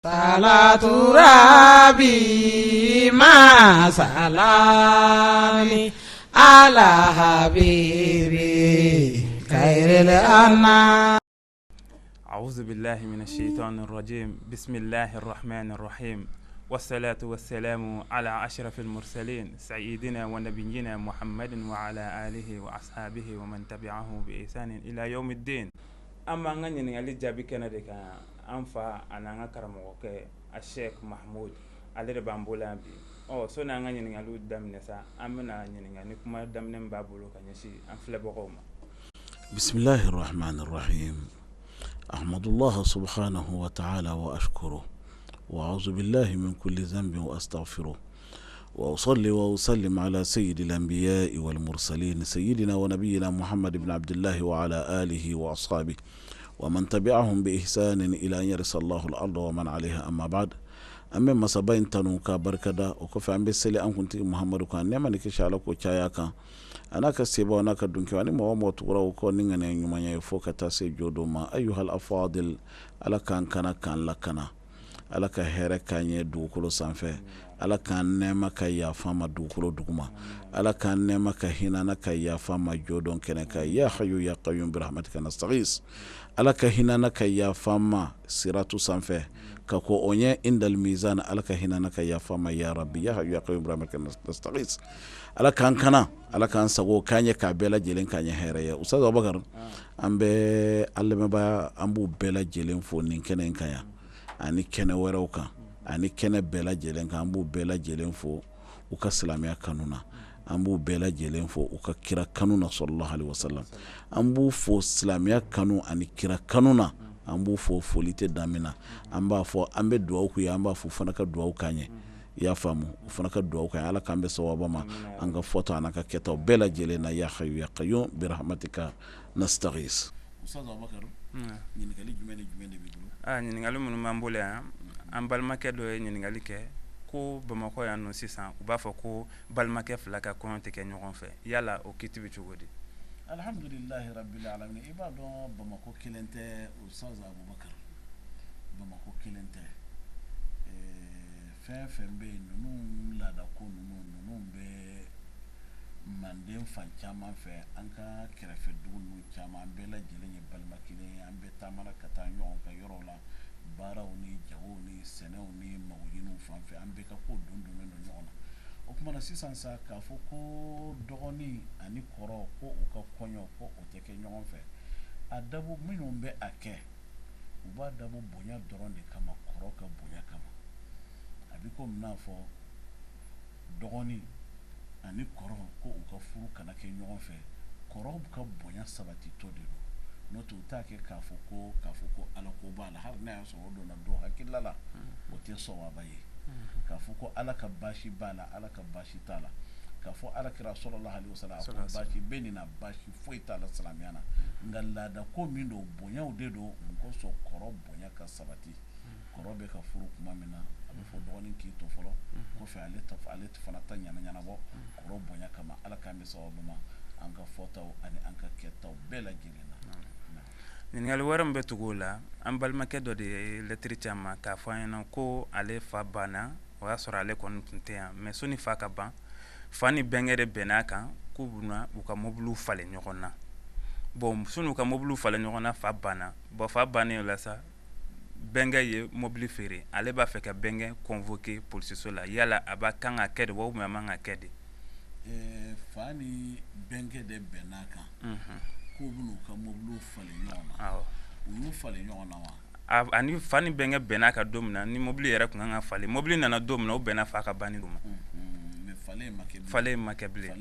salatu rabbi ma salami ala habibi khairil anam. أعوذ بالله من الشيطان الرجيم. بسم الله الرحمن الرحيم، والصلاة والسلام على أشرف المرسلين سيدنا ونبينا محمد وعلى آله وأصحابه ومن تبعه بإحسان إلى يوم الدين. أما أنني على جابي كندك أنفع أنا كرموك الشيخ محمود على ربامبولا بي أو سونا أنني على دم نسا أمنا أنني نكما دم نبابلو كنيشي أنفلبقوما. بسم الله الرحمن الرحيم. أحمد الله سبحانه وتعالى وأشكره وأعوذ بالله من كل ذنب وأستغفره وأصلي وأسلم على سيد الأنبياء والمرسلين سيدنا ونبينا محمد بن عبد الله وعلى آله وأصحابه ومن تبعهم بإحسان إلى أن يرث الله الأرض ومن عليها. أما بعد، أما مسابين تنوكا بركدا وكفى عن بسلي أن كنت محمد كان نعم نكشالك وشاياكا أنا كسيبا وأنا كدونك وأنا ما تقرأ وكونين أنا يوم يفوك تاسي جودوما أيها الأفاضل على كان لكنا على كهرة كان يدوكلو سانفه على كان نما كيا فما دوكلو دوما على كان نما كهنا كيا فما جودون كنك يا حي يا قيوم برحمتك نستغيث على كهنا كيا فما سيراتو سانفه كاكو أونيه عند الميزان على كهنا كيا فما يا ربي يا حي يا قيوم برحمتك نستغيث على كان سغو كانيه كابلا جيلين كانيه هيريا استاذ ابو بكر امبي علمبا امبو بلا جيلين فو نينكن كانيا اني كene weroka ani kene bela jelen kan ambu bela jelen fo uka islamiya kanuna ambu bela jelen fo uka kira kanuna sallallahu alaihi wasallam ambu fo islamiya kanu ani kira kanuna ambu fo folite damina amba fo ambe duwa ku ya amba fo fanaka duwa kanye ya famu fanaka duwa kanye ala kambe sawaba ma anga foto anaka keta bela jelena ya hayyu ya qayyum bi rahmatika nastaghis. Ustaz Abubakar ñingali jumene bigulu ñingali munu mambule an balmakɛ dɔ ye ɲininkali kɛ ko Bamakɔ yan nɔ sisan u b'a fɔ ko balimakɛ fila ka kɔɲɔ tɛ kɛ ɲɔgɔn fɛ, yala o kiti bɛ cogo di? Alhamdulillahi rabbil alamin. I b'a dɔn Bamakɔ kelen tɛ Ustaz Abubakar, Bamakɔ kelen tɛ. Fɛn fɛn bɛ yen ninnu laadako ninnu bɛ Manden fan caman fɛ, an ka kɛrɛfɛ dugu ninnu caman, an bɛɛ lajɛlen ye balima kelen ye, an bɛ taamana ka taa ɲɔgɔn ka yɔrɔw la, baaraw ni jagow ni sɛnɛw ni magoɲiniw fan fɛ, an bɛɛ ka ko dondonnen don ɲɔgɔn na. O kuma na sisan sa k'a fɔ ko dɔgɔnin ani kɔrɔ ko u ka kɔɲɔ ko o tɛ kɛ ɲɔgɔn fɛ, a dabɔ minnu bɛ a kɛ u b'a dabɔ bonya dɔrɔn de kama, kɔrɔ ka bonya kama. A bɛ komi n'a fɔ dɔgɔnin ani kɔrɔ ko u ka furu kana kɛ ɲɔgɔn fɛ, kɔrɔ ka bonya sabatitɔ de don. N'o tɛ u t'a kɛ k'a fɔ ko ala ko b'a la, hali n'a y'a sɔrɔ o donna dɔ hakilila la o tɛ sɔwaba ye. K'a fɔ ko ala ka baasi b'a la, ala ka baasi t'a la, k'a fɔ alakira sallallahu alaihi wasallam ko baasi bɛ nin na, baasi foyi t'a la silamɛya na. Nka laada ko min don bonyaw de don, mun kosɔn kɔrɔ bonya ka sabati. Kɔrɔ bɛ ka furu kuma min na a bɛ fɔ dɔgɔnin k'i to fɔlɔ, kɔfɛ ale fana ta ɲanabɔ kɔrɔ bonya kama. Ala k'an bɛ sababu ma an ka fɔtaw ani an ka kɛtaw bɛɛ lajɛlen na. ɲininkali wɛrɛ min bɛ tugu o la, an balimakɛ dɔ de ye lɛtiri ci an ma k'a fɔ an ɲɛna ko ale fa banna, o y'a sɔrɔ ale kɔni tun tɛ yan, mɛ soni fa ka ban, fa ni bɛnkɛ de bɛnn'a kan k'u bɛna u ka mobiliw falen ɲɔgɔn na. Bon soni u ka mobiliw falen ɲɔgɔn na, fa banna. Bon fa bannen o la sa, bɛnkɛ ye mobili feere, ale b'a fɛ ka bɛnkɛ convoquer polisiso la, yala a b'a kan ka kɛ de wa ou bien a man ka kɛ de? Fa ni bɛnkɛ de bɛnn'a kan k'u bɛn'u ka mobiliw falen ɲɔgɔn na. U y'u falen ɲɔgɔn na wa? Ani fa ni bɛnkɛ bɛnn'a kan don min na, ni mobili yɛrɛ tun kan ka falen, mobili nana don min na o bɛnna fa ka banni don ma. Mais falen ma kɛ bilen.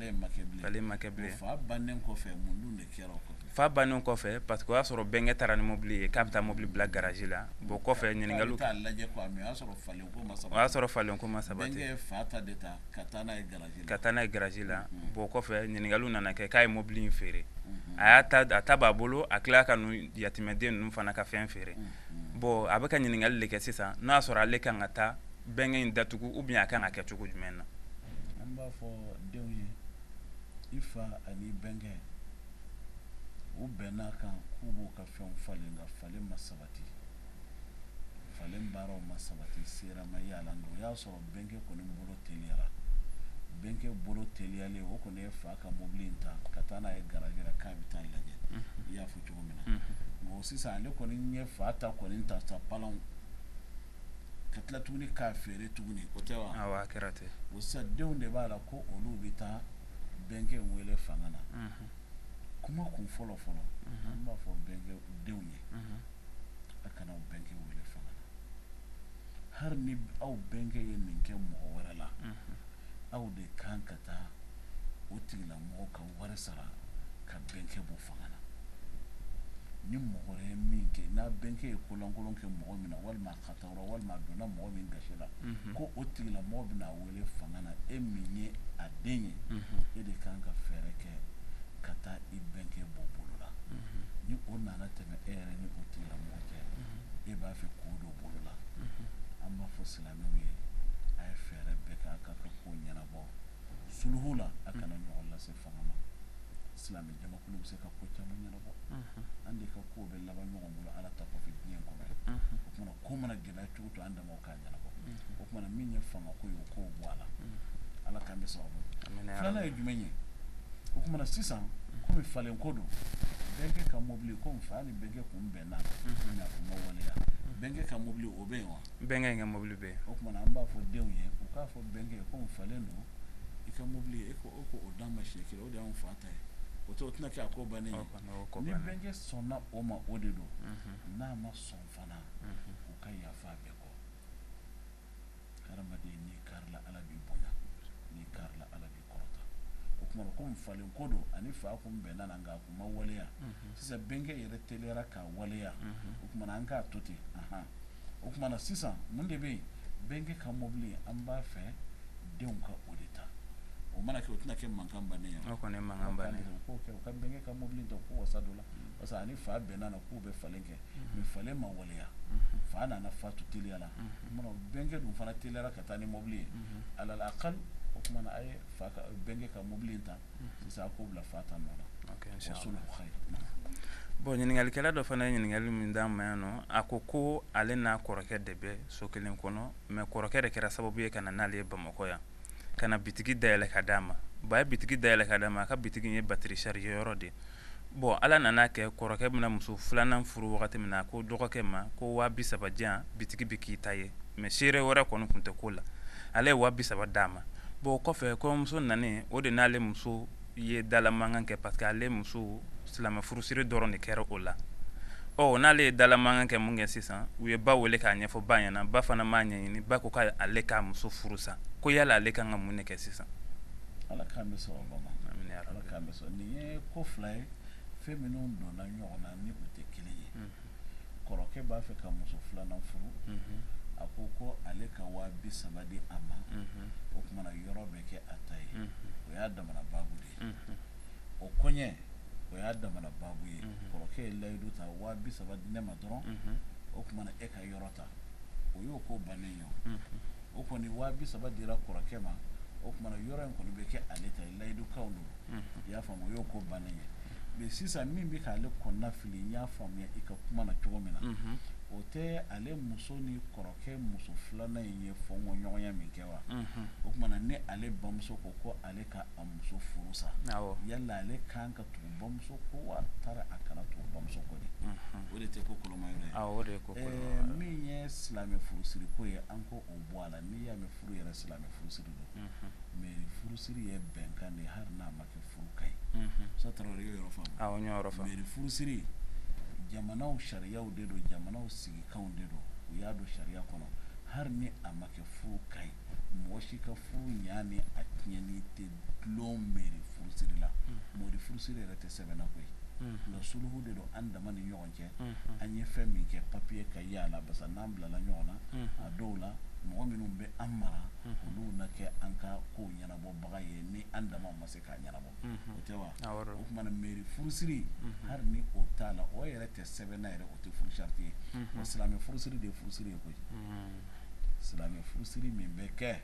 Falen ma kɛ bilen. Fa bannen kɔfɛ mun dun de kɛra o kɔfɛ? Fa bannen kɔfɛ parce que o y'a sɔrɔ bɛnkɛ taara ni mobili ye k'a bɛ taa mobili bila garage la. Bon kɔfɛ ɲininkaliw k'a lajɛ quoi, mais o y'a sɔrɔ falenko ma sabati. Bɛnkɛ ye fa ta de ta ka taa n'a ye garage la. Bon kɔfɛ ɲininkaliw nana kɛ k'a ye mobili in feere. A ta b'a bolo, a tila ka yatimɛden ninnu fana ka fɛn feere. Bon a bɛ ka ɲininkali de kɛ sisan, n'a y'a sɔrɔ ale kan ka taa bɛnkɛ in datugu ou bien a kan ka kɛ cogo jumɛn na? An b'a fɔ denw ye, i fa ani bɛnkɛ u bɛnn'a kan k'u b'u ka fɛnw falen nka falen ma sabati. falen baaraw ma sabati sera ma yala ngo y'a sɔrɔ bɛnkɛ kɔni bolo teliyara bɛnkɛ bolo teliyalen o kɔni ye fa ka mobili in ta ka taa n'a ye garaji la k'a bɛ taa lajɛ i y'a fɔ cogo min na nka sisan ale kɔni ye fa ta kɔni ta sa palanw ka tila tuguni k'a feere tuguni o tɛ wa awɔ a kɛra ten o sisan denw de b'a la ko olu bɛ taa bɛnkɛ wele fanga na kuma kun fɔlɔ fɔlɔ an b'a fɔ bɛnkɛ denw ye a kana o bɛnkɛ wele fanga na hali ni aw bɛnkɛ ye nin kɛ mɔgɔ wɛrɛ la aw de kan ka taa o tigilamɔgɔ ka wari sara ka bɛnkɛ bɔ fanga na ni mɔgɔ wɛrɛ ye min kɛ n'a bɛnkɛ ye kolankolon kɛ mɔgɔ min na walima a katawara walima a donna mɔgɔ min gasi la ko o tigilamɔgɔ bɛna wele fanga na e min ye a den ye e de kan ka fɛɛrɛ kɛ ka taa i bɛnkɛ bɔ bolo la ni o nana tɛmɛ e yɛrɛ ni o tigilamɔgɔ cɛ e b'a fɛ k'o don bolo la an b'a fɔ silamɛw ye a ye fɛɛrɛ bɛɛ kɛ a ka ko ɲɛnabɔ suluhu la a kana ɲɔgɔn lase fanga ma silamɛ jamakulu bɛ se ka ko caman ɲɛnabɔ an de ka ko bɛ laban ɲɔgɔn bolo ala ta kɔfɛ diɲɛ kɔnɔ o kumana ko mana gɛlɛya cogo to an damaw k'a ɲɛnabɔ o kumana min ye fanga ko ye o k'o bɔ a la ala k'an bɛ sababu filanan ye jumɛn ye o kumana sisan komi falen ko don bɛnkɛ ka mobili komi fa ni bɛnkɛ kun bɛnna n'a fɔ ma waleya bɛnkɛ ka mobili o bɛ yen wa bɛnkɛ in ka mobili bɛ yen o kumana an b'a fɔ denw ye u k'a fɔ bɛnkɛ komi falen don i ka mobili e ko o d'an ma siɲɛ kelen o de y'anw fa ta ye o tɛna kɛ a ko bannen ye ni bɛnkɛ sɔnna o ma o de don n'a ma sɔn fana u ka yafa bɛɛ kɔ hadamaden n'i karila ala b'i bonya n'i karila ala b'i kɔrɔta o kumana komi falen ko don ani fa kun bɛnna na nka a kun ma waleya sisan bɛnkɛ yɛrɛ teliyara k'a waleya o kumana an k'a to ten o kumana sisan mun de bɛ yen bɛnkɛ ka mobili an b'a fɛ denw ka o de ta o mana kɛ o tɛna kɛ mankan bannen ye o kɔni ye mankan bannen ye o k'o kɛ o ka bɛnkɛ ka mobili ta ko wasa dɔ la parce que ani fa bɛnna na k'u bɛ falen kɛ mais falen ma waleya fa nana fatu teliya la o kumana bɛnkɛ dun fana teliyara ka taa ni mobili ye alal akal o kumana a ye fa ka bɛnkɛ ka mobili in ta sisan a k'o bila fa ta nɔ la wasulu khayr bon ɲiningalikɛla dɔ fana ye ɲininkali min d'an ma yan nɔ a ko ale n'a kɔrɔkɛ de bɛ so kelen kɔnɔ mais kɔrɔkɛ de kɛra sababu ye ka na n'ale ye Bamakɔ yan ka na bitigi dayɛlɛ ka d'a ma ba ye bitigi dayɛlɛ ka d'a ma a ka bitigi ye batterie charge yɔrɔ de bon ala nana kɛ kɔrɔkɛ bɛna muso filanan furu wagati min na ko dɔgɔkɛ ma ko 30,000 diyan bitigi bɛ k'i ta ye mais seere wɛrɛ kɔni tun tɛ ko la ale ye 30,000 d'a ma bon o kɔfɛ kɔɲɔmuso nanen o de n'ale muso ye dala mankan kɛ parce que ale muso silamɛ furusiri dɔrɔn de kɛra o la n'ale ye dala mankan kɛ mun kɛ sisan u ye ba wele k'a ɲɛfɔ ba ɲɛna ba fana m'a ɲɛɲini ba ko k'ale k'a muso furu sa ko yala ale kan ka mun de kɛ sisan ala k'an bɛ sɔrɔ ba ma ala k'an bɛ sɔrɔ nin ye ko fila ye fɛn minnu donna ɲɔgɔn na ni u tɛ kelen ye kɔrɔkɛ b'a fɛ ka muso filanan furu a ko ale ka 30,000 di a ma o kumana yɔrɔ bɛ kɛ a ta ye o y'a damana babu de ye o kɔɲɛ o y'a damana babu ye kɔrɔkɛ ye layidu ta 30,000 di ne ma dɔrɔn o kumana e ka yɔrɔ ta o y'o ko bannen ye o kɔni 30,000 dira kɔrɔkɛ ma o kumana yɔrɔ in kɔni bɛ kɛ ale ta ye layidu kaw don i y'a faamu o y'o ko bannen ye mais sisan min bɛ k'ale kɔnɔna fili n y'a faamuya i ka kuma na cogo min na o tɛ ale muso ni kɔrɔkɛ muso filanan in ye fɔɲɔgɔnya min kɛ wa o kumana ni ale bamuso ko ale ka a muso furu sa yala ale kan ka tugu bamuso ko wa taara a kana tugu bamuso ko de o de tɛ ko kolomayɔrɔ ye min ye silamɛ furusiri ko ye an ko o bɔ a la n'i y'a mɛn furu yɛrɛ silamɛ furusiri don mais furusiri ye bɛnkan de hali n'a ma kɛ furu ka ɲi sa tarawele y'o yɔrɔ faamu mais furusiri jamanaw sariyaw de don jamanaw sigikanw de don u y'a don sariya kɔnɔ hali ni a ma kɛ furu ka ɲi mɔgɔ si ka furu ɲa ni a tiɲɛni tɛ dulon mɛri furusiri la mɔri furusiri yɛrɛ tɛ sɛbɛnna koyi nka suluhu de don an dama ni ɲɔgɔn cɛ an ye fɛn min kɛ papiye ka yala basa n'an bilala ɲɔgɔn na a dɔw la mɔgɔ minnu bɛ an mara olu na kɛ an ka kow ɲɛnabɔbaga ye ni an dama ma se k'a ɲɛnabɔ o tɛ wa o kumana mɛri furusiri hali ni o t'a la o yɛrɛ tɛ sɛbɛnna yɛrɛ o tɛ furu sariti ye wa silamɛ furusiri de ye furusiri ye koyi silamɛ furusiri min bɛ kɛ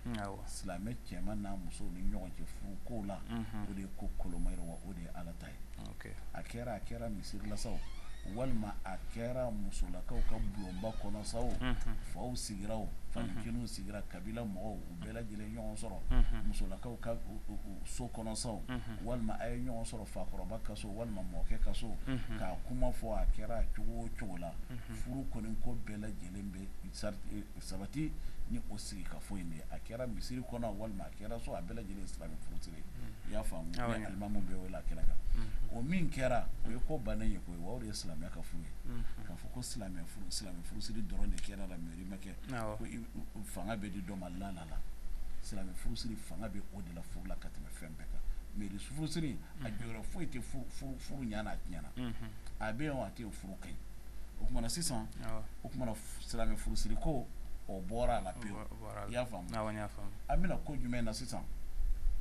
silamɛ cɛman n'a musow ni ɲɔgɔn cɛ furu kow la o de ye ko kolomayɔrɔ wa o de ye ala ta ye a kɛra misiri lasaw walima a kɛra musolakaw ka bulonba kɔnɔ sa o faw sigira o fanikiniw sigira kabila mɔgɔw u bɛɛ lajɛlen ɲɔgɔn sɔrɔ musolakaw ka so kɔnɔ sa o walima a ye ɲɔgɔn sɔrɔ fakɔrɔba ka so walima mɔkɛ ka so k'a kuma fɔ a kɛra cogo o cogo la furu kɔni ko bɛɛ lajɛlen bɛ sabati ni o sigi ka fɔ in de a kɛra misiri kɔnɔ walima a kɛra so a bɛɛ lajɛlen silamɛ furusiri i y'a faamu ni alimamu bɛ wele a kɛnɛ kan o min kɛra o ye ko bannen ye koyi wa o de ye silamɛya ka furu ye k'a fɔ ko silamɛ furusiri dɔrɔn de kɛra la mairie ma kɛ ko fanga bɛ di dɔ ma la silamɛ furusiri fanga bɛ o de la furu la ka tɛmɛ fɛn bɛɛ kan mairie furusiri a jɔyɔrɔ foyi tɛ furu ɲana a tiɲɛna a bɛ yen a tɛ furu kaɲi o kumana sisan o kumana silamɛ furusiri ko o bɔra a la pewu i y'a faamu an bɛna ko jumɛn na sisan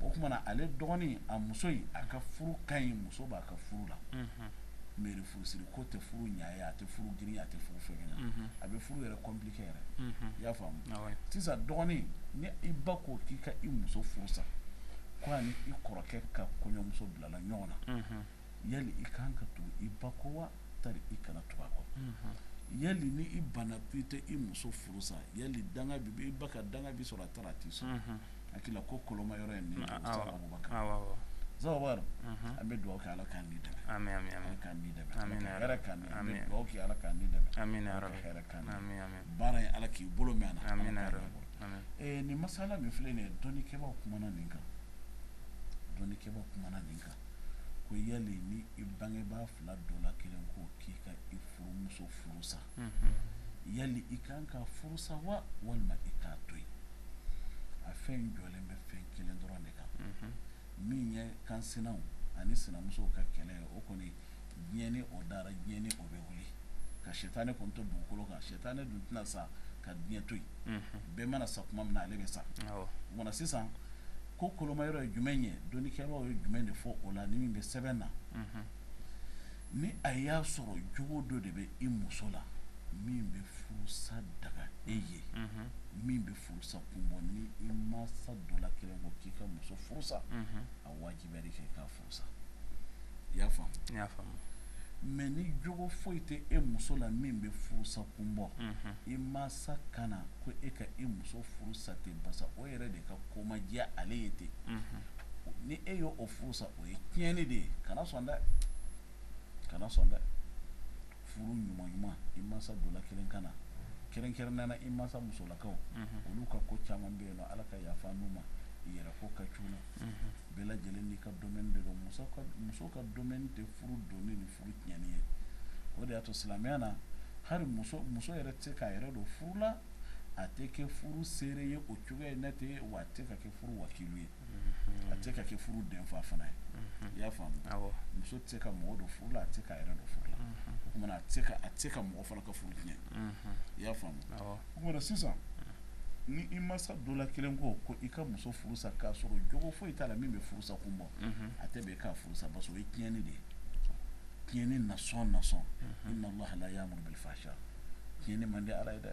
o kumana ale dɔgɔnin a muso in a ka furu kaɲi muso b'a ka furu la mairie furusiri ko tɛ furu ɲa ye a tɛ furu girin a tɛ furu fɛngɛ a bɛ furu yɛrɛ compliqué yɛrɛ i y'a faamu sisan dɔgɔnin ni i ba ko k'i ka i muso furu sa ko ani i kɔrɔkɛ ka kɔɲɔmuso bilala ɲɔgɔn na yali i kan ka tugu i ba kɔ wa tari i kana tugu a kɔ yali ni i banna k'i tɛ i muso furu sa yali danga bi i ba ka danga bi sɔrɔ a taara a t'i sɔrɔ hakili ko koloma yɔrɔ in ni Zawar an bɛ dugawu kɛ Ala k'an ni dɛmɛ Ala k'an ni dɛmɛ hɛrɛ k'an ni an bɛ dugawu kɛ Ala k'an ni dɛmɛ hɛrɛ k'an ni baara in Ala k'i bolo mɛn a na nin masala min filɛ nin ye dɔnnikɛbaw kumana nin kan ko yali ni i bangebaa fila dɔ la kelen ko k'i ka i furumuso furu sa yali i kan ka furu sa wa walima i k'a to yen a fɛn jɔlen bɛ fɛn kelen dɔrɔn de kan min ye kansinaw ani sinamusow ka kɛlɛ ye o kɔni diɲɛ ni o dara diɲɛ ni o bɛ wuli ka sɛtanɛ kɔni to dugukolo kan sɛtanɛ dun tɛna sa ka diɲɛ to yen bɛɛ mana sa tuma min na ale bɛ sa o mana sisan ko kolomayɔrɔ ye jumɛn ye dɔnnikɛlaw ye jumɛn de fɔ o la ni min bɛ sɛbɛn na ni a y'a sɔrɔ jogo dɔ de bɛ i muso la min bɛ furusa daga e ye min bɛ furusa kunbɔ ni i mansa dɔ la kelen ko k'i ka muso furusa a wajibiyara k'i ka furusa i y'a faamu mais ni jogo foyi tɛ e muso la min bɛ furusa kunbɔ i mansa kana ko e ka i muso furusa ten basa o yɛrɛ de ka ko ma diya ale ye ten ni e y'o furusa o ye tiɲɛni de ye kana sɔn dɛ furu ɲuman i mansa dɔ la kelen kana kɛrɛnkɛrɛnnana i mansa musolakaw olu ka ko caman bɛ yen nɔ Ala ka yafa n'u ma i yɛrɛ ko ka c'u la bɛɛ lajɛlen n'i ka domaine de don muso ka domaine tɛ furu donni ni furu tiɲɛni ye o de y'a to silamɛya na hali muso yɛrɛ tɛ se k'a yɛrɛ don furu la a tɛ kɛ furu seere ye o cogoya in na ten wa a tɛ ka kɛ furu wakilu ye a tɛ ka kɛ furu denfa fana ye i y'a faamu muso tɛ se ka mɔgɔ don furu la a tɛ se k'a yɛrɛ don furu la o kumana a tɛ se ka mɔgɔ fana ka furu tiɲɛ i y'a faamu o kumana sisan ni i mansa dɔ la kelen ko i ka muso furusa k'a sɔrɔ jogo foyi t'a la min bɛ furusa kun bɔ a tɛ bɛn i k'a furusa parce que o ye tiɲɛni de ye tiɲɛni nasɔn inna Allaha la ya'muru bil fahsha tiɲɛni man di Ala ye dɛ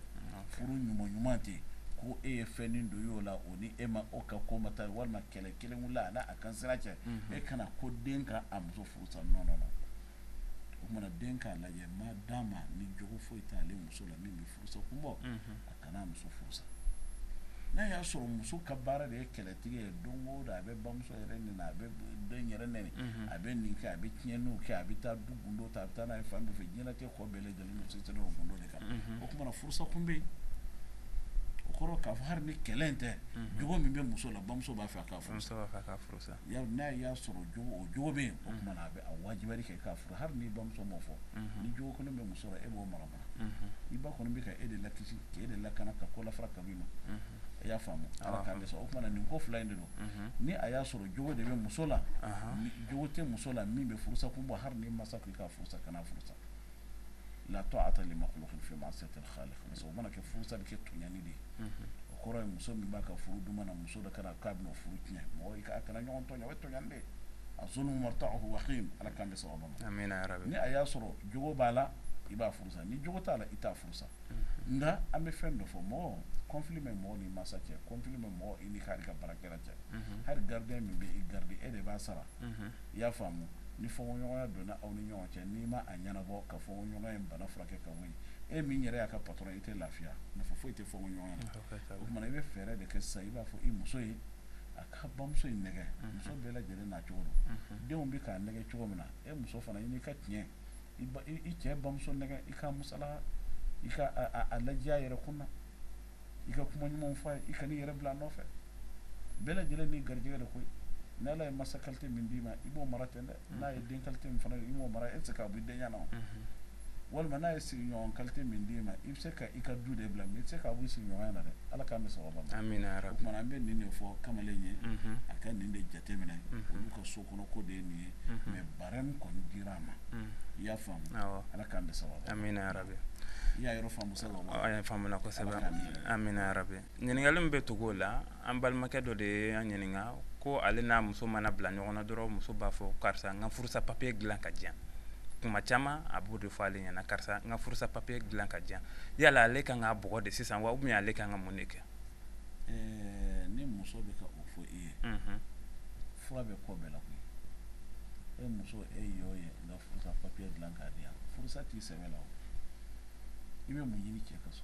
furu ɲuman tɛ ko e ye fɛnnin dɔ y'o la o ni e ma o ka ko ma taa walima kɛlɛ kelen wula a n'a a kansira cɛ e kana ko den ka a muso furusa non o kumana den k'a lajɛ ma d'a ma ni jogo foyi t'ale muso la min bɛ furusa kun bɔ a kana a muso furusa n'a y'a sɔrɔ muso ka baara de ye kɛlɛtigi ye don o don a bɛ bamuso yɛrɛ nɛni a bɛ den yɛrɛ nɛni a bɛ nin kɛ a bɛ tiɲɛniw kɛ a bɛ taa du gundo ta a bɛ taa n'a ye fan bɛɛ fɛ diɲɛlatigɛ kɔ bɛɛ lajɛlen don sisan o gundo de kan o kumana furusa kun bɛ yen o kɔrɔ k'a fɔ hali ni kɛlɛ in tɛ jogo min bɛ muso la bamuso b'a fɛ a k'a furusa n'a y'a sɔrɔ o jogo bɛ yen o kumana a bɛ a wajibiyara kɛ k'a furu hali ni bamuso m'o fɔ ni jogo kelen bɛ muso la e b'o mara i ba kɔni bɛ ka e de lakisi k'e de lakana ka ko lafara kabi ma i y'a faamu Ala k'an dɛsɛ o kumana nin ko fila in de don ni a y'a sɔrɔ jogo de bɛ muso la jogo tɛ muso la min bɛ furusa kun bɔ hali ni mansa k'i k'a furusa kana furusa la ta'ata li makhluqin fi ma'siyatil khaliq parce que o mana kɛ furusa bɛ kɛ tɔɲɔni de ye o kɔrɔ ye muso min b'a ka furu duma na muso dɔ kana k'a bɛna furu tiɲɛ mɔgɔ a kana ɲɔgɔn tɔɲɔ o ye tɔɲɔni de ye a zulumu marta'uhu waqim Ala k'an dɛsɛ o ma ni a y'a sɔrɔ jogo b'a la i b'a furusa ni jogo t'a la i t'a furusa nka an bɛ fɛn dɔ fɔ mɔgɔ conflit bɛ mɔgɔ ni mansa cɛ conflit bɛ mɔgɔ i ni hali ka baarakɛla cɛ hali gardien min bɛ i garder e de b'a sara i y'a faamu ni fɔɲɔgɔnya donna aw ni ɲɔgɔn cɛ n'i ma a ɲɛnabɔ ka fɔɲɔgɔnya in bana furakɛ ka wuli e min yɛrɛ y'a ka patron i tɛ lafiya nafa foyi tɛ fɔɲɔgɔnya la o tuma i bɛ fɛɛrɛ de kɛ sisan i b'a fɔ i muso ye a ka bamuso in nɛgɛ muso bɛɛ lajɛlen n'a cogo don denw bɛ k'a nɛgɛ cogo min na e muso fana i n'i ka tiɲɛ i cɛ bamuso nɛgɛ i ka musala i ka a lajɛ a yɛrɛ kun na i ka kuma ɲumanw fɔ a ye i ka n'i yɛrɛ bila a nɔfɛ bɛɛ lajɛlen ni garijɛgɛ de koyi ni ala ye masa qualité min d'i ma i b'o mara ten dɛ n'a ye den qualité min fana i b'o mara e tɛ se k'a bɔ i den ɲɛna o walima n'a ye sigiɲɔgɔn qualité min d'i ma i bɛ se ka i ka du de bila mais i tɛ se k'a bɔ i sigiɲɔgɔnya na dɛ ala k'an bɛ sababa ma amina yarabi o tuma an bɛ nin de fɔ kamalen ye a ka nin de jateminɛ olu ka so kɔnɔ ko de ye nin ye mais barème kɔni dira a ma i y'a faamu ala k'an bɛ sababa amina yarabi i y'a yɔrɔ faamu sa wa a y'a faamuna kosɛbɛ amina yarabi ɲininkali min bɛ tugu o la an balimakɛ dɔ de ye an ɲininka ko ale n'a muso mana bila ɲɔgɔn na dɔrɔn muso b'a fɔ karisa n ka furusa papiye dilan ka diyan kuma caman a b'o de fɔ ale ɲɛna karisa n ka furusa papiye dilan ka diyan yala ale kan ka bɔgɔ de sisan wa ou bien ale kan ka mun de kɛ ni muso bɛ ka o fɔ i ye fura bɛ kɔ bɛɛ la koyi e muso e y'o ye n ka furusa papiye dilan k'a di yan furusa t'i sɛbɛ la o i bɛ mun ɲini cɛ ka so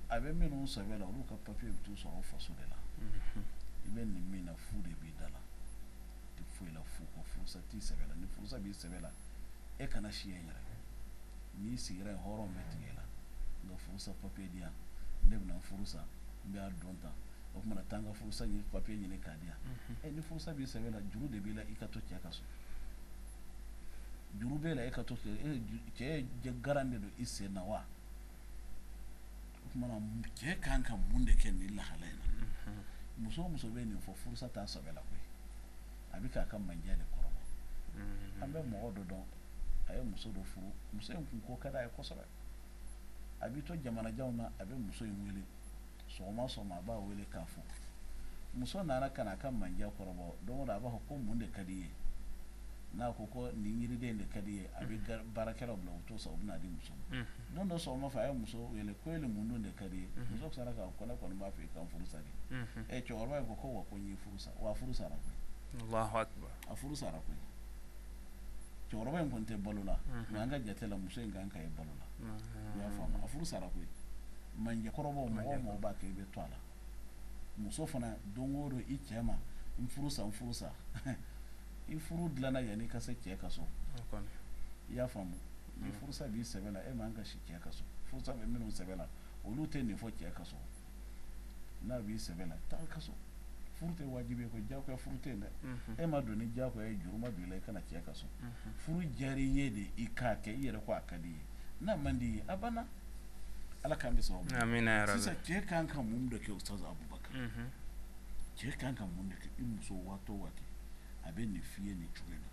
a bɛ minnu sɛbɛ la olu ka papiye bɛ t'u sɔrɔ o faso de la i bɛ nin min na fu de b'i da la tɛ foyi la fu kɔ furusa t'i sɛbɛ la ni furusa b'i sɛbɛ la e kana si yen yɛrɛ n'i sigira yen hɔrɔn bɛ tigɛ la n ka furusa papiye di yan ne bɛna furusa n b'a dɔn tan o kumana taa n ka furusa papiye ɲini k'a di yan ni furusa b'i sɛbɛ la juru de b'i la i ka to cɛ ka so juru b'e la e ka to cɛ ye garan de don i sen na wa o kumana cɛ kan ka mun de kɛ nin lahala in na muso o muso bɛ nin fɔ furusa t'a sɛbɛ la koyi a bɛ k'a ka mandiya de kɔrɔbɔ an bɛ mɔgɔ dɔ dɔn a ye muso dɔ furu muso in kun ko ka d'a ye kosɛbɛ a bɛ to jamanajanw na a bɛ muso in wele sɔgɔma sɔgɔma a b'a wele k'a fɔ muso nana ka na a ka mandiya kɔrɔbɔ don o don a b'a fɔ ko mun de ka di ye n'a ko ko nin yiriden de ka di ye a bɛ baarakɛlaw bila u t'o san u bɛ n'a di muso ma don dɔ sɔgɔma fɛ a ye muso wele ko ele mun don de ka di ye muso sara k'a ko ne kɔni b'a fɛ i ka furu sa de cɛkɔrɔba in ko wa ko n y'i furu sa wa furu sara koyi Allahu akbar a furu sara koyi cɛkɔrɔba in kɔni tɛ balo la mais an ka jate la muso in kan ka ye balo la i y'a faamu a furu sara koyi manjɛkɔrɔbaw mɔgɔ o mɔgɔ b'a kɛ i bɛ to a la muso fana don o don i cɛ ma n furu sa i furu dilanna yanni i ka se cɛ ka so i y'a faamu ni furusa b'i sɛbɛ la e man ka si cɛ ka so furusa bɛ minnu sɛbɛ la olu tɛ nin fɔ cɛ ka so n'a b'i sɛbɛ la taa ka so furu tɛ wajibi ye ko diyagoya furu tɛ yen dɛ e ma don ni diyagoya ye juru ma don i la i kana cɛ ka so furu diyara i ye de i k'a kɛ i yɛrɛ ko a ka di i ye n'a man di i ye a banna ala k'an bɛ sɔrɔ amina yarabi sisan cɛ kan ka mun de kɛ Ustaz Abubakar cɛ kan ka mun de kɛ i muso waati o waati a bɛ nin f'i ye nin cogo in na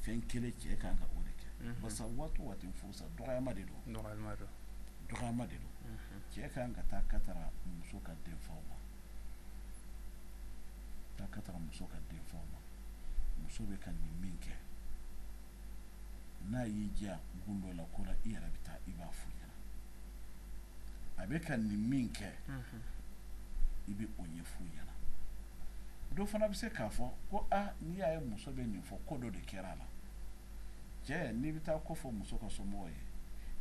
fɛn kelen cɛ kan ka o de kɛ barisa waati o waati furusa dɔgɔyama de don cɛ kan ka taa katara muso ka denfaw ma muso bɛ ka nin min kɛ n'a y'i diya gun dɔ la ko la i yɛrɛ bɛ taa i b'a f'u ɲɛna a bɛ ka nin min kɛ i bɛ o ɲɛf'u ɲɛna dɔ fana bɛ se k'a fɔ ko n'i y'a ye muso bɛ nin fɔ ko dɔ de kɛra a la cɛ n'i bɛ taa ko fɔ muso ka somɔgɔw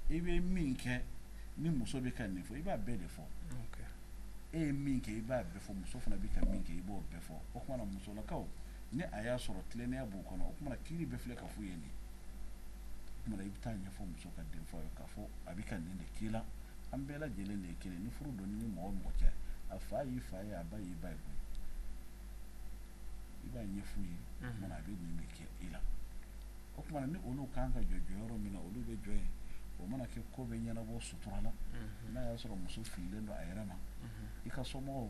ye i bɛ min kɛ ni muso bɛ ka nin fɔ i b'a bɛɛ de fɔ e ye min kɛ i b'a bɛɛ fɔ muso fana bɛ ka min kɛ i b'o bɛɛ fɔ o kumana musolakaw ni a y'a sɔrɔ tilennenya b'u kɔnɔ o kumana kiiri bɛɛ filɛ ka f'u ye nin o kumana i bɛ taa ɲɛfɔ muso ka denfaw ye k'a fɔ a bɛ ka nin de k'i la an bɛɛ lajɛlen de ye kelen ni furu donni ni mɔgɔ mɔgɔ cɛ a fa y'i fa ye a ba y'i ba ye koyi i b'a ɲɛf'u ye o kumana a bɛ nin de kɛ i la o kumana ni olu kan ka jɔ jɔyɔrɔ min na olu bɛ jɔ yen o mana kɛ ko bɛ ɲɛnabɔ sutura la n'a y'a sɔrɔ muso fililen don a yɛrɛ ma i ka somɔgɔw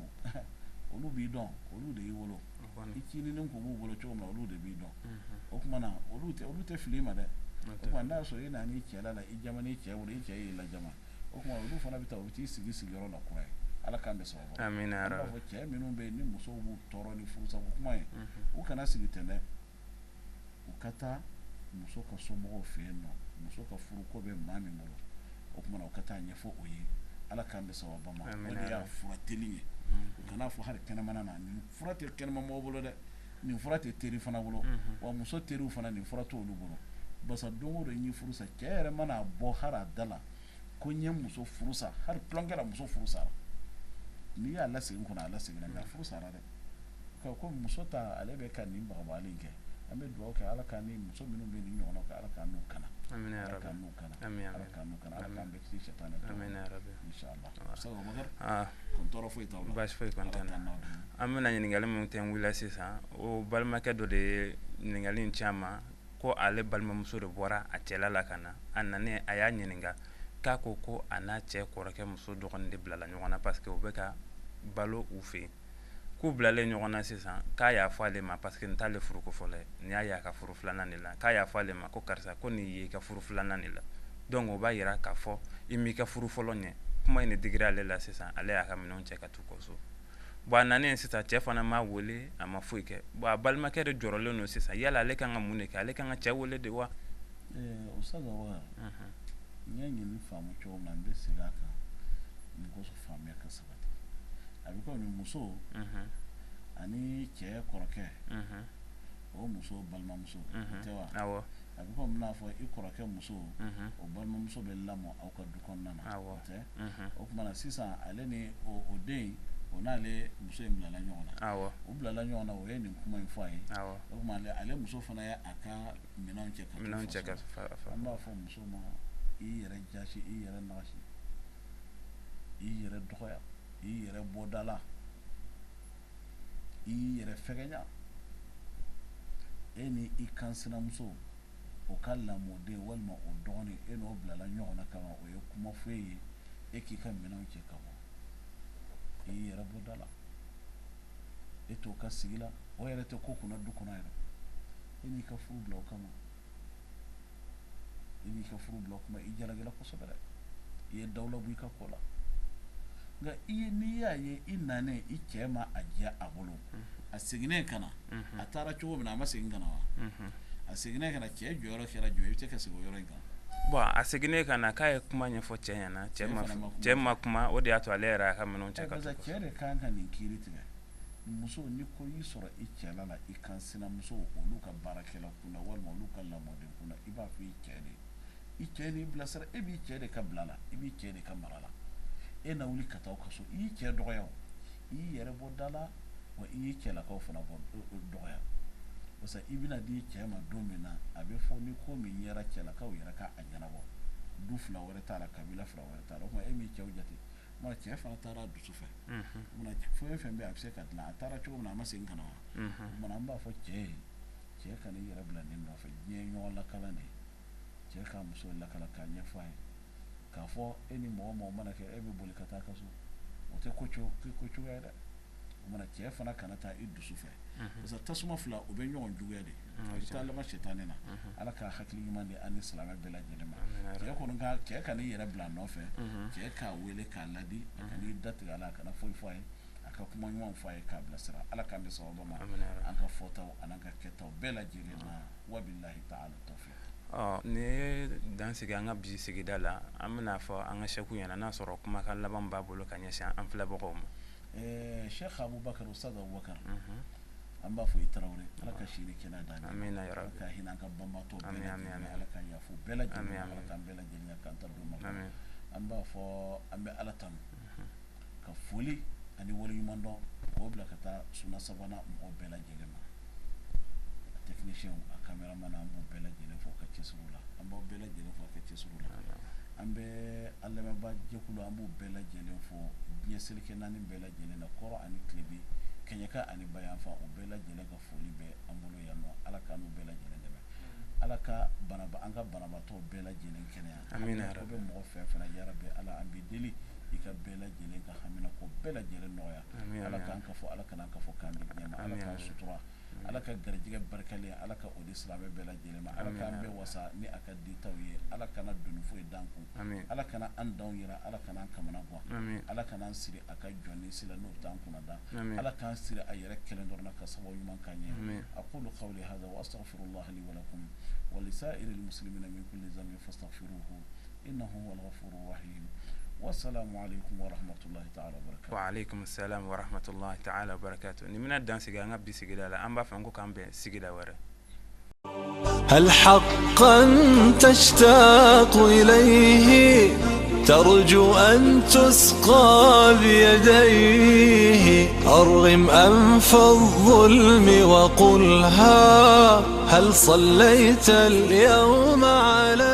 olu b'i dɔn olu de y'i wolo i cininin kun b'u bolo cogo min na olu de b'i dɔn o kumana olu tɛ fili i ma dɛ o kumana n'a y'a sɔrɔ i nana i cɛ la i jama n'i cɛ wolo i cɛ y'i lajama o kumana olu fana bɛ taa u bɛ t'i sigi sigiyɔrɔ la kura ye ala k'an bɛ sababa amina yarabi an b'a fɔ cɛ minnu bɛ yen ni musow b'u tɔɔrɔ ni furusako kuma ye u kana sigi ten dɛ u ka taa muso ka somɔgɔw fɛ yen nɔ muso ka furu ko bɛ maa min bolo o kumana u ka taa ɲɛfɔ o ye ala k'an bɛ sababa ma o de y'a fura teli ye u kan'a fɔ hali kɛnɛmana na nin fura tɛ kɛnɛma mɔgɔw bolo dɛ nin fura tɛ teri fana bolo wa muso teriw fana nin fura t'olu bolo basa don o don n ye furu sa cɛ yɛrɛ mana bɔ hari a da la ko n ye muso furu sa hari tulonkɛ la muso furu sara n'i y'a lasegin kɔnɔ a laseginna mais a furu sara dɛ ko muso ta ale bɛ ka nin bagabali kɛ an bɛ dugawu kɛ ala ka ni muso minnu bɛ nin ɲɔgɔnna kɛ ala ka n'u kana ala ka n'u kana ala ka n'u kana ala k'an bɛ kisi sɛtanɛ inshallah sago bakar kon tɔɔrɔ foyi t'aw la baasi foyi kɔni tɛ n na an bɛna ɲininkali min tɛ n wulila sisan o balimakɛ dɔ de ye ɲininkali in caman ko ale balimamuso de bɔra a cɛla la ka na a nanen a y'a ɲininka k'a ko a n'a cɛ kɔrɔkɛ muso dɔgɔnin de bilala ɲɔgɔn na parce que u bɛ ka balo u fɛ yen k'u bilalen ɲɔgɔn na sisan k'a y'a fɔ ale ma parce que n t'ale furuko fɔlɔ ye nin y'a y'a ka furu filanan de la k'a y'a fɔ ale ma ko karisa ko nin y'i ka furu filanan de la donc o b'a yira k'a fɔ i m'i ka furu fɔlɔ ɲɛ kuma in de digira ale la sisan ale y'a ka minɛnw cɛ ka t'u kɔ so bon a nanen sisan cɛ fana m'a wele a ma foyi kɛ bon a balimakɛ de jɔrɔlen don sisan yala ale kan ka mun de kɛ ale kan ka cɛ wele de wa o saga wa n y'a ɲini faamu cogo min na n bɛ segin a kan ni goso faamuya ka sabati a bɛ komi muso ani cɛ kɔrɔkɛ o muso balimamuso tɛ wa awɔ a bɛ komi n'a fɔ i kɔrɔkɛ muso o balimamuso bɛ lamɔ aw ka du kɔnɔna na tɛ o tuma na sisan ale ni o den o n'ale muso in bilala ɲɔgɔn na awɔ o bilala ɲɔgɔn na o ye nin kuma in fɔ a ye awɔ o tuma ale muso fana ye a ka minɛnw cɛ ka faso an b'a fɔ muso ma i yɛrɛ jasi i yɛrɛ nagasi i yɛrɛ dɔgɔya i yɛrɛ bɔdala i yɛrɛ fɛgɛnya e ni i kansinamuso o ka lamɔden walima o dɔgɔnin e n'o bilala ɲɔgɔn na kama o ye kuma fɔ e ye e k'i ka minɛnw cɛ ka bɔ i yɛrɛ bɔdala e t'o ka sigi la o yɛrɛ tɛ ko kunna du kɔnɔ yɛrɛ e n'i ka furu bila o kama i n'i ka furu bila o kama i jalagɛla kosɛbɛ dɛ i ye dawula bɔ i ka ko la nka n'i y'a ye i nanen i cɛ ma a diya a bolo a seginnen ka na a taara cogo min na a ma segin ka na wa a seginnen ka na cɛ jɔyɔrɔ kɛra jumɛn i bɛ se ka segin o yɔrɔ in kan bon a seginnen ka na k'a ye kuma ɲɛfɔ cɛ ɲɛna cɛ ma kuma o de y'a to ale yɛrɛ y'a ka minɛnw cɛ ka to cɛ de kan ka nin kiiri tigɛ muso ni ko y'i sɔrɔ i cɛla la i kansinamuso olu ka baarakɛla kunna walima olu ka lamɔden kunna i b'a fɔ i cɛ de i cɛ de bilasira e b'i cɛ de ka bila la i b'i cɛ de ka mara la e na wuli ka taa ka so i y'i cɛ dɔgɔya i y'i yɛrɛ bɔ da la wa i y'i cɛlakaw fana bɔ dɔgɔya parce que i bɛna di cɛ ma don min na a bɛ fɔ ni ko min yɛrɛ cɛlakaw yɛrɛ ka a ɲɛnabɔ du fila wɛrɛ t'a la kabila fila wɛrɛ t'a la o tuma e m'i cɛw jate mana cɛ fana taara dusu fɛ mana fɛn fɛn bɛ a bɛ se ka dilan a taara cogo min na a ma segin ka na wa mana an b'a fɔ cɛ ye cɛ ka n'i yɛrɛ bila nin nɔfɛ diɲɛ ɲɔgɔn lakala de cɛ ka muso lakala k'a ɲɛfɔ a ye k'a fɔ e ni mɔgɔ mɔgɔ mana kɛ e bɛ boli ka taa ka so o tɛ ko cogoya ye dɛ o mana cɛ fana kana taa i dusu fɛ parce que tasuma fila o bɛ ɲɔgɔn juguya de a bɛ taa laban sɛtanɛ na ala ka hakili ɲuman di an ni silamɛ bɛɛ lajɛlen ma cɛ kɔni cɛ ka n'i yɛrɛ bila nɔfɛ cɛ k'a wele k'a ladi a ka n'i datigɛ ala a kana foyi fɔ a ye a ka kuma ɲuman fɔ a ye k'a bilasira ala k'an bɛ sababa ma an ka fɔtaw an'an ka kɛtaw bɛɛ lajɛlen na wabilahi ta'ala tawfiq ni ye dan sigi an ka bi sigida la an bɛna fɔ an ka sɛku ɲɛna n'a sɔrɔ kumakan laban b'a bolo ka ɲɛsin an filɛbagaw ma Sheikh Abubakar Ustaz Abubakar an b'a fɔ i Tarawele ala ka si ni kɛnɛ d'an ma amina ya rabbi ala ka hinɛ an ka banbatɔ bɛɛ lajɛlen ala ka yafu bɛɛ lajɛlen ala k'an bɛɛ lajɛlen k'an ta don ma an b'a fɔ an bɛ ala tanu ka foli ani waleɲuman dɔn k'o bila ka taa suna sabanan mɔgɔw bɛɛ lajɛlen ma technicien a cameraman an b'u bɛɛ lajɛlen fɔ ka cɛsiriw la an b'aw bɛɛ lajɛlen fɔ ka cɛsiriw la an bɛ an lamɛnbaa jɛkulu an b'u bɛɛ lajɛlen fɔ diɲɛ selikɛ naani bɛɛ lajɛlen na kɔrɔ ani tilebin kɛɲɛka ani bayanfan o bɛɛ lajɛlen ka foli bɛ an bolo yan nɔ ala ka n'u bɛɛ lajɛlen dɛmɛ ala ka an ka banabaatɔ bɛɛ lajɛlen kɛnɛya amina ko bɛ mɔgɔ fɛn fɛn yarabi ala an bɛ deli i ka bɛɛ lajɛlen ka hamina ko bɛɛ lajɛlen nɔgɔya ala k'an ka fɔ ala kana ka fɔ k'an di ɲɛma ala k'an sutura ala ka garijɛgɛ barikalen ala ka o di silamɛ bɛɛ lajɛlen ma ala k'an bɛɛ wasa ni a ka ditaw ye ala kana doni foyi d'an kun ala kana an danw yira ala kana an kamana gan ala kana an siri a ka jɔn ni sila n'o t'an kunna da ala k'an siri a yɛrɛ kelen dɔrɔn na ka sababu ɲuman k'an ye aqulu qawli hadha wa astaghfirullah li wa lakum wa li sa'iril muslimina min kulli dhanbin fastaghfiruhu innahu huwal ghafurur rahim والسلام عليكم ورحمة الله تعالى وبركاته. وعليكم السلام ورحمة الله تعالى وبركاته. نمنا الدان سيجا نبدي سيجا لا أمبا فنكو كان بسيجا ورا. هل حقا تشتاق إليه ترجو أن تسقى بيديه أرغم أنف الظلم وقلها هل صليت اليوم على